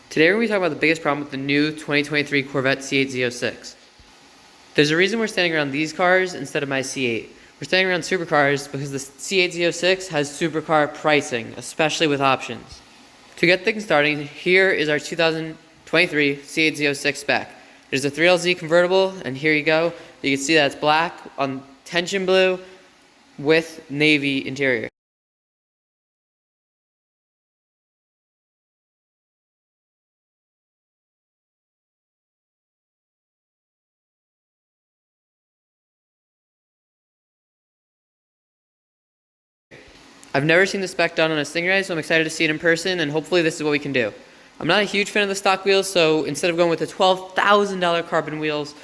Today we're going to be talking about the biggest problem with the new 2023 Corvette C8 Z06. There's a reason we're standing around these cars instead of my C8. We're standing around supercars because the C8 Z06 has supercar pricing, especially with options. To get things starting, here is our 2023 C8 Z06 spec. There's a 3LZ convertible, and here you go. You can see that it's black on tension blue with navy interior. I've never seen the spec done on a Stingray, so I'm excited to see it in person, and hopefully this is what we can do. I'm not a huge fan of the stock wheels, so instead of going with the $12,000 carbon wheels,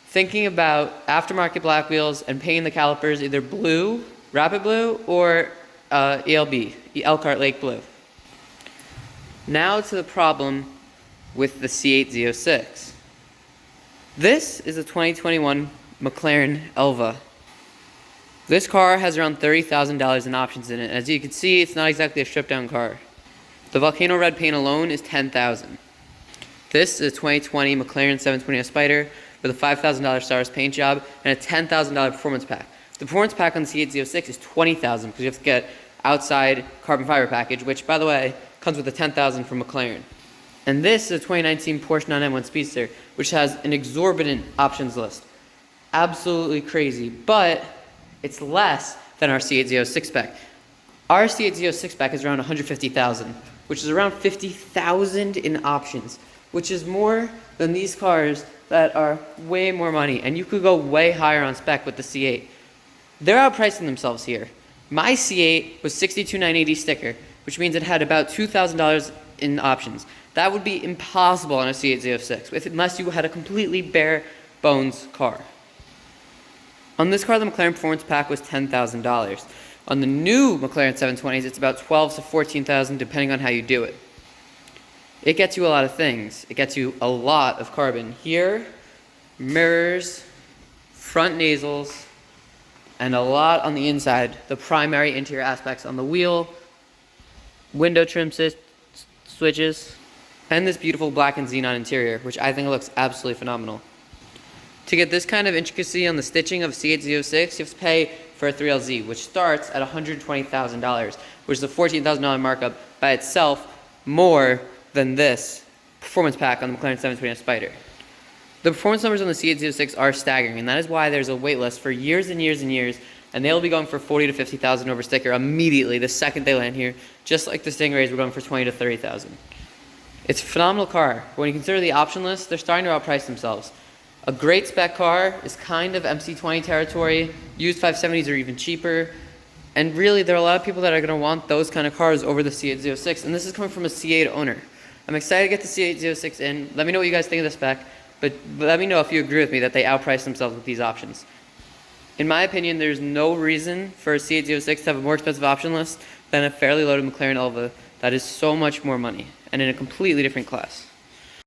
thinking about aftermarket black wheels and painting the calipers either blue, rapid blue, or ELB, Elkhart Lake Blue. Now to the problem with the C8 Z06. This is a 2021 McLaren Elva. This car has around $30,000 in options in it. As you can see, it's not exactly a stripped down car. The volcano red paint alone is $10,000. This is a 2020 McLaren 720S Spider with a $5,000 Stars paint job and a $10,000 performance pack. The performance pack on the C8 Z06 is $20,000 because you have to get outside carbon fiber package, which, by the way, comes with a $10,000 from McLaren. And this is a 2019 Porsche 991 Speedster, which has an exorbitant options list. Absolutely crazy, but it's less than our C8 Z06 spec. Our C8 Z06 spec is around $150,000, which is around $50,000 in options, which is more than these cars that are way more money, and you could go way higher on spec with the C8. They're outpricing themselves here. My C8 was $62,980 sticker, which means it had about $2,000 in options. That would be impossible on a C8 Z06, unless you had a completely bare bones car. On this car, the McLaren Performance Pack was $10,000. On the new McLaren 720s, it's about $12,000 to $14,000, depending on how you do it. It gets you a lot of things. It gets you a lot of carbon. Here, mirrors, front nasals, and a lot on the inside. The primary interior aspects on the wheel, window trim switches, and this beautiful black and xenon interior, which I think looks absolutely phenomenal. To get this kind of intricacy on the stitching of C8 Z06, you have to pay for a 3LZ, which starts at $120,000, which is a $14,000 markup by itself, more than this performance pack on the McLaren 720S Spider. The performance numbers on the C8 Z06 are staggering, and that is why there's a wait list for years and years and years, and they'll be going for $40,000 to $50,000 over sticker immediately the second they land here, just like the Stingrays were going for $20,000 to $30,000. It's a phenomenal car. When you consider the option list, they're starting to outprice themselves. A great spec car is kind of MC20 territory. Used 570s are even cheaper. And really, there are a lot of people that are going to want those kind of cars over the C8 Z06. And this is coming from a C8 owner. I'm excited to get the C8 Z06 in. Let me know what you guys think of the spec. But let me know if you agree with me that they outprice themselves with these options. In my opinion, there's no reason for a C8 Z06 to have a more expensive option list than a fairly loaded McLaren Elva that is so much more money and in a completely different class.